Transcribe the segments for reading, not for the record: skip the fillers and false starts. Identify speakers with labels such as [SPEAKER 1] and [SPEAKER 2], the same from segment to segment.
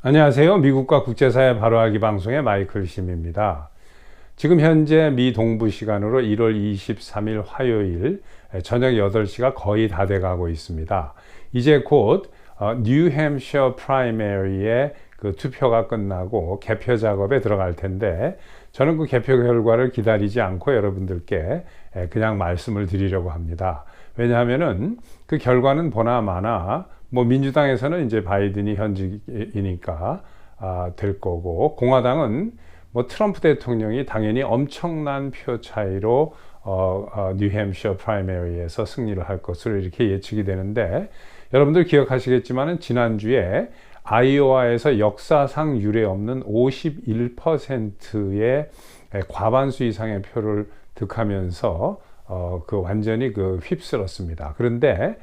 [SPEAKER 1] 안녕하세요. 미국과 국제사회 바로알기 방송의 마이클 심입니다. 지금 현재 미 동부 시간으로 1월 23일 화요일 저녁 8시가 거의 다 돼가고 있습니다. 이제 곧 뉴햄셔 프라이머리의 그 투표가 끝나고 개표 작업에 들어갈 텐데, 저는 그 개표 결과를 기다리지 않고 여러분들께 그냥 말씀을 드리려고 합니다. 왜냐하면은 그 결과는 보나마나 민주당에서는 이제 바이든이 현직이니까 될 거고, 공화당은 트럼프 대통령이 당연히 엄청난 표 차이로 뉴햄셔 프라이머리에서 승리를 할 것으로 이렇게 예측이 되는데, 여러분들 기억하시겠지만은 지난주에 아이오와에서 역사상 유례 없는 51%의 과반수 이상의 표를 득하면서 완전히 휩쓸었습니다. 그런데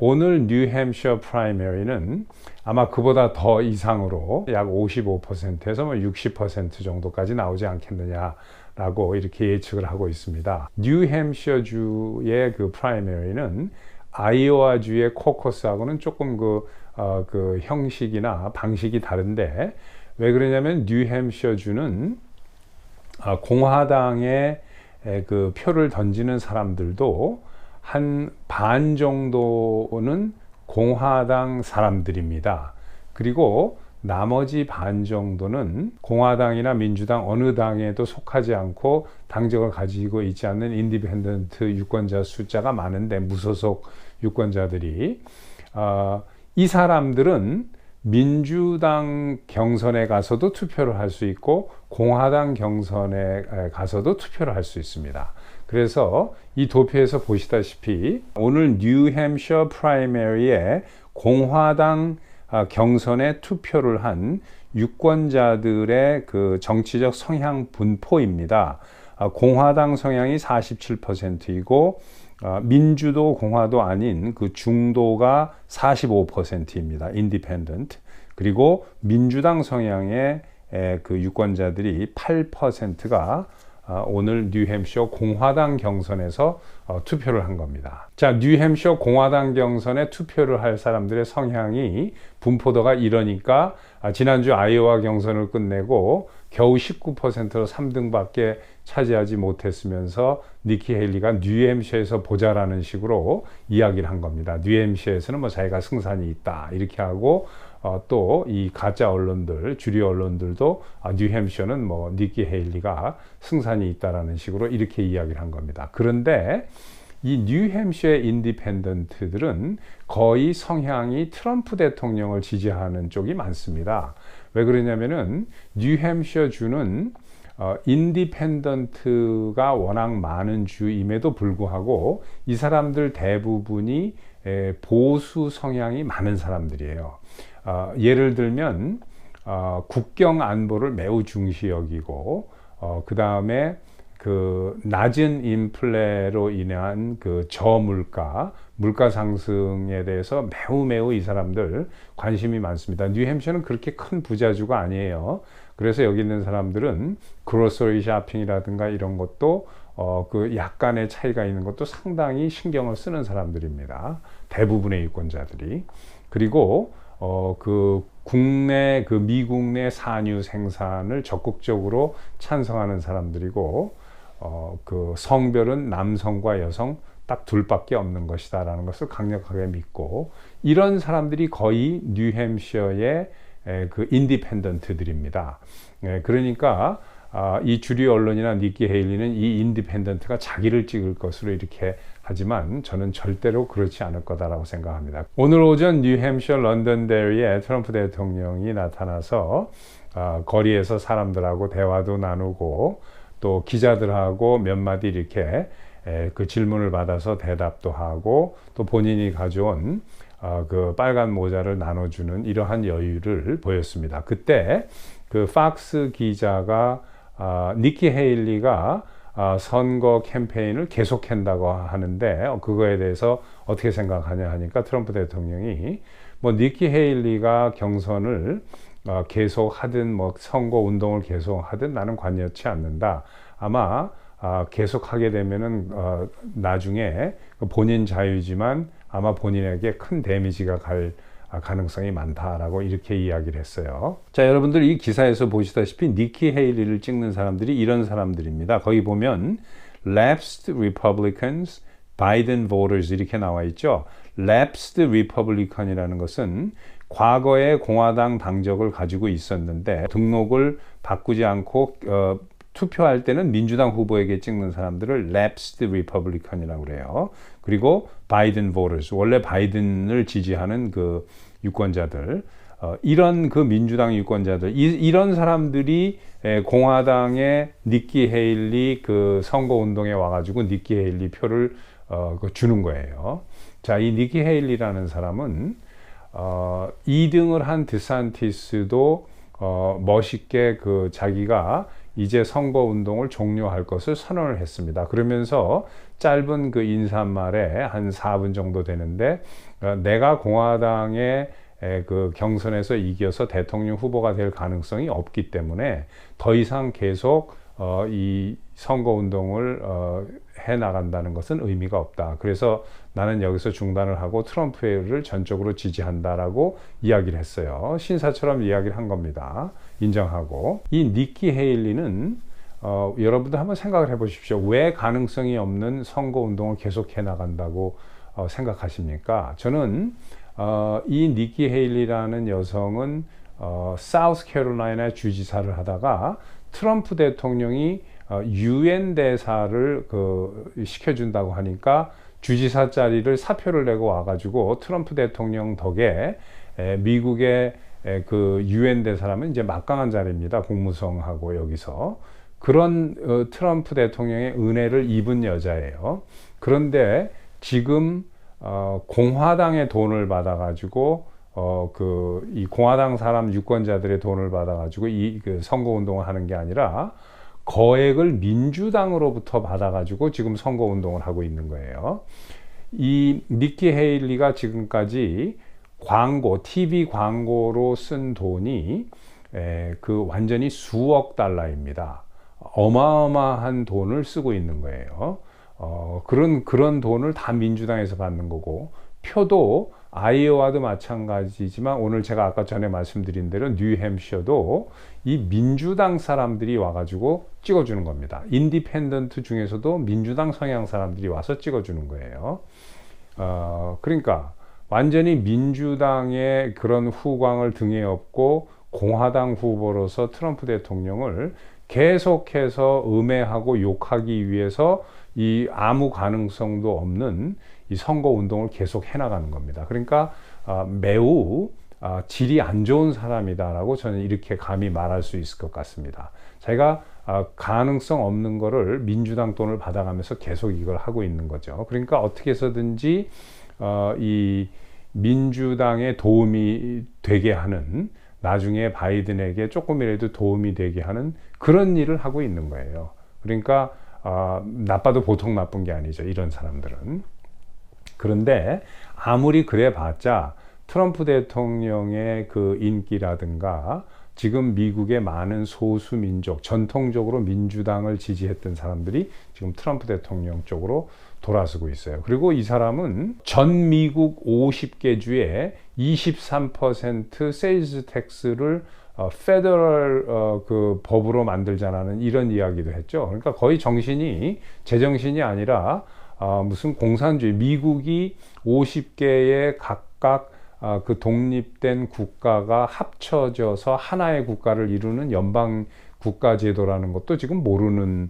[SPEAKER 1] 오늘 뉴햄셔 프라이머리는 아마 그보다 더 이상으로 약 55%에서 60% 정도까지 나오지 않겠느냐라고 이렇게 예측을 하고 있습니다. 뉴햄셔 주의 그 프라이머리는 아이오와 주의 코커스하고는 조금 그 형식이나 방식이 다른데, 왜 그러냐면 뉴햄셔 주는 공화당에 그 표를 던지는 사람들도 한 반 정도는 공화당 사람들입니다. 그리고 나머지 반 정도는 공화당이나 민주당 어느 당에도 속하지 않고 당적을 가지고 있지 않는 인디펜던트 유권자 숫자가 많은데, 무소속 유권자들이 이 사람들은 민주당 경선에 가서도 투표를 할 수 있고 공화당 경선에 가서도 투표를 할 수 있습니다. 그래서 이 도표에서 보시다시피 오늘 뉴햄셔 프라이머리에 공화당 경선에 투표를 한 유권자들의 그 정치적 성향 분포입니다. 공화당 성향이 47%이고 민주도 공화도 아닌 그 중도가 45%입니다. 인디펜던트. 그리고 민주당 성향의 그 유권자들이 8%가 오늘 뉴햄셔 공화당 경선에서 투표를 한 겁니다. 자, 뉴햄셔 공화당 경선에 투표를 할 사람들의 성향이 분포도가 이러니까 지난주 아이오와 경선을 끝내고 겨우 19%로 3등밖에 차지하지 못했으면서 니키 헤일리가 뉴햄셔에서 보자라는 식으로 이야기를 한 겁니다. 뉴햄셔에서는 자기가 승산이 있다 이렇게 하고, 또 이 가짜 언론들, 주류 언론들도 뉴햄셔는 니키 헤일리가 승산이 있다라는 식으로 이렇게 이야기를 한 겁니다. 그런데 이 뉴햄셔의 인디펜던트들은 거의 성향이 트럼프 대통령을 지지하는 쪽이 많습니다. 왜 그러냐면은 뉴햄셔 주는 인디펜던트가 워낙 많은 주임에도 불구하고 이 사람들 대부분이 보수 성향이 많은 사람들이에요. 예를 들면 국경 안보를 매우 중시 여기고, 그 다음에 그 낮은 인플레로 인한 그 저물가, 물가 상승에 대해서 매우 이 사람들 관심이 많습니다. 뉴햄셔는 그렇게 큰 부자주가 아니에요. 그래서 여기 있는 사람들은 그로서리 쇼핑이라든가 이런 것도 그 약간의 차이가 있는 것도 상당히 신경을 쓰는 사람들입니다. 대부분의 유권자들이. 그리고 그 국내 그 미국 내 산유 생산을 적극적으로 찬성하는 사람들이고, 그 성별은 남성과 여성 딱 둘밖에 없는 것이다 라는 것을 강력하게 믿고, 이런 사람들이 거의 뉴햄셔의 그 인디펜던트들입니다. 그러니까 이 주류 언론이나 니키 헤일리는 이 인디펜던트가 자기를 찍을 것으로 이렇게 하지만 저는 절대로 그렇지 않을 거다라고 생각합니다. 오늘 오전 뉴햄셔 런던데리에 트럼프 대통령이 나타나서 거리에서 사람들하고 대화도 나누고, 또 기자들하고 몇 마디 이렇게 그 질문을 받아서 대답도 하고, 또 본인이 가져온 그 빨간 모자를 나눠주는 이러한 여유를 보였습니다. 그때 그 팍스 기자가 니키 헤일리가 선거 캠페인을 계속한다고 하는데 그거에 대해서 어떻게 생각하냐 하니까 트럼프 대통령이 니키 헤일리가 경선을 계속 하든 선거 운동을 계속 하든 나는 관여치 않는다. 아마 계속 하게 되면은 나중에 본인 자유지만 아마 본인에게 큰 데미지가 갈 가능성이 많다라고 이렇게 이야기를 했어요. 자, 여러분들 이 기사에서 보시다시피 니키 헤일리를 찍는 사람들이 이런 사람들입니다. 거기 보면 lapsed Republicans, Biden voters 이렇게 나와 있죠. lapsed Republican이라는 것은 과거에 공화당 당적을 가지고 있었는데 등록을 바꾸지 않고 투표할 때는 민주당 후보에게 찍는 사람들을 lapsed Republican이라고 그래요. 그리고 Biden voters, 원래 바이든을 지지하는 그 유권자들, 이런 그 민주당 유권자들, 이런 사람들이 공화당의 니키 헤일리 그 선거운동에 와가지고 니키 헤일리 표를 주는 거예요. 자, 이 니키 헤일리라는 사람은 2등을 한 드산티스도 멋있게 그 자기가 이제 선거운동을 종료할 것을 선언을 했습니다. 그러면서 짧은 그 인사말에 한 4분 정도 되는데 내가 공화당의 그 경선에서 이겨서 대통령 후보가 될 가능성이 없기 때문에 더 이상 계속 이 선거운동을 해나간다는 것은 의미가 없다. 그래서 나는 여기서 중단을 하고 트럼프를 전적으로 지지한다라고 이야기를 했어요. 신사처럼 이야기를 한 겁니다. 인정하고. 이 니키 헤일리는 여러분들 한번 생각을 해보십시오. 왜 가능성이 없는 선거운동을 계속 해나간다고 생각하십니까? 저는 이 니키 헤일리라는 여성은 사우스캐롤라이나 주지사를 하다가 트럼프 대통령이 유엔 대사를 시켜준다고 하니까 주지사 자리를 사표를 내고 와가지고 트럼프 대통령 덕에 미국의 그 유엔 대사라면 이제 막강한 자리입니다. 국무성하고 여기서 그런 트럼프 대통령의 은혜를 입은 여자예요. 그런데 지금 공화당의 돈을 받아가지고 이 공화당 사람 유권자들의 돈을 받아가지고 그 선거운동을 하는 게 아니라 거액을 민주당으로부터 받아가지고 지금 선거운동을 하고 있는 거예요. 이 니키 헤일리가 지금까지 TV 광고로 쓴 돈이 그 완전히 수억 달러입니다. 어마어마한 돈을 쓰고 있는 거예요. 그런 돈을 다 민주당에서 받는 거고, 표도 아이오와도 마찬가지지만 오늘 제가 아까 전에 말씀드린 대로 뉴햄셔도 이 민주당 사람들이 와가지고 찍어주는 겁니다. 인디펜던트 중에서도 민주당 성향 사람들이 와서 찍어주는 거예요. 그러니까 완전히 민주당의 그런 후광을 등에 업고 공화당 후보로서 트럼프 대통령을 계속해서 음해하고 욕하기 위해서 이 아무 가능성도 없는 이 선거 운동을 계속 해나가는 겁니다. 그러니까 매우 질이 안 좋은 사람이다라고 저는 이렇게 감히 말할 수 있을 것 같습니다. 자기가 가능성 없는 거를 민주당 돈을 받아가면서 계속 이걸 하고 있는 거죠. 그러니까 어떻게 해서든지 이 민주당에 도움이 되게 하는, 나중에 바이든에게 조금이라도 도움이 되게 하는 그런 일을 하고 있는 거예요. 그러니까 나빠도 보통 나쁜 게 아니죠, 이런 사람들은. 그런데 아무리 그래 봤자 트럼프 대통령의 그 인기라든가 지금 미국의 많은 소수 민족, 전통적으로 민주당을 지지했던 사람들이 지금 트럼프 대통령 쪽으로 돌아서고 있어요. 그리고 이 사람은 전 미국 50개 주에 23% 세일즈 텍스를 페더럴 그 법으로 만들자라는 이런 이야기도 했죠. 그러니까 거의 제정신이 아니라 무슨 공산주의, 미국이 50개의 각각 그 독립된 국가가 합쳐져서 하나의 국가를 이루는 연방 국가 제도라는 것도 지금 모르는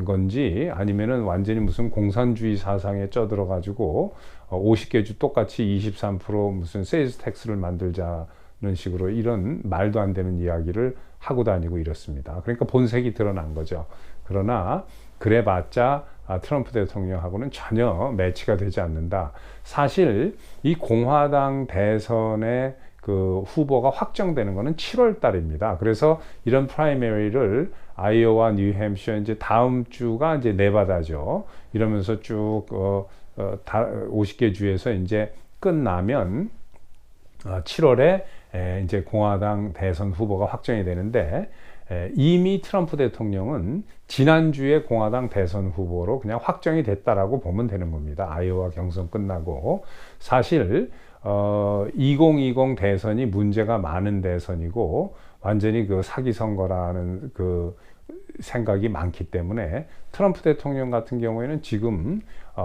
[SPEAKER 1] 건지, 아니면은 완전히 무슨 공산주의 사상에 쩌들어 가지고 50개 주 똑같이 23% 무슨 세일즈 텍스를 만들자는 식으로 이런 말도 안 되는 이야기를 하고 다니고 이렇습니다. 그러니까 본색이 드러난 거죠. 그러나 그래봤자 트럼프 대통령하고는 전혀 매치가 되지 않는다. 사실 이 공화당 대선의 그 후보가 확정되는 것은 7월 달입니다. 그래서 이런 프라이머리를 아이오와 뉴햄셔 이제 다음 주가 이제 네바다죠. 이러면서 쭉 50개 주에서 이제 끝나면 7월에 이제 공화당 대선 후보가 확정이 되는데, 이미 트럼프 대통령은 지난주에 공화당 대선 후보로 그냥 확정이 됐다라고 보면 되는 겁니다. 아이오와 경선 끝나고. 사실 2020 대선이 문제가 많은 대선이고 완전히 그 사기 선거라는 그 생각이 많기 때문에 트럼프 대통령 같은 경우에는 지금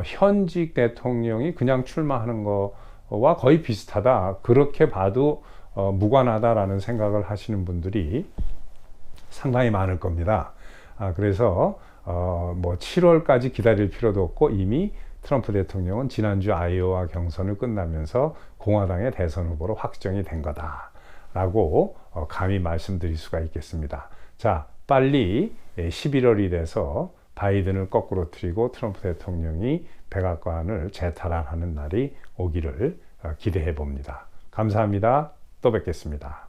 [SPEAKER 1] 현직 대통령이 그냥 출마하는 거와 거의 비슷하다. 그렇게 봐도 무관하다라는 생각을 하시는 분들이 상당히 많을 겁니다. 그래서 뭐 7월까지 기다릴 필요도 없고 이미 트럼프 대통령은 지난주 아이오와 경선을 끝나면서 공화당의 대선 후보로 확정이 된 거다라고 감히 말씀드릴 수가 있겠습니다. 자, 빨리 11월이 돼서 바이든을 거꾸로 틀리고 트럼프 대통령이 백악관을 재탈환하는 날이 오기를 기대해 봅니다. 감사합니다. 또 뵙겠습니다.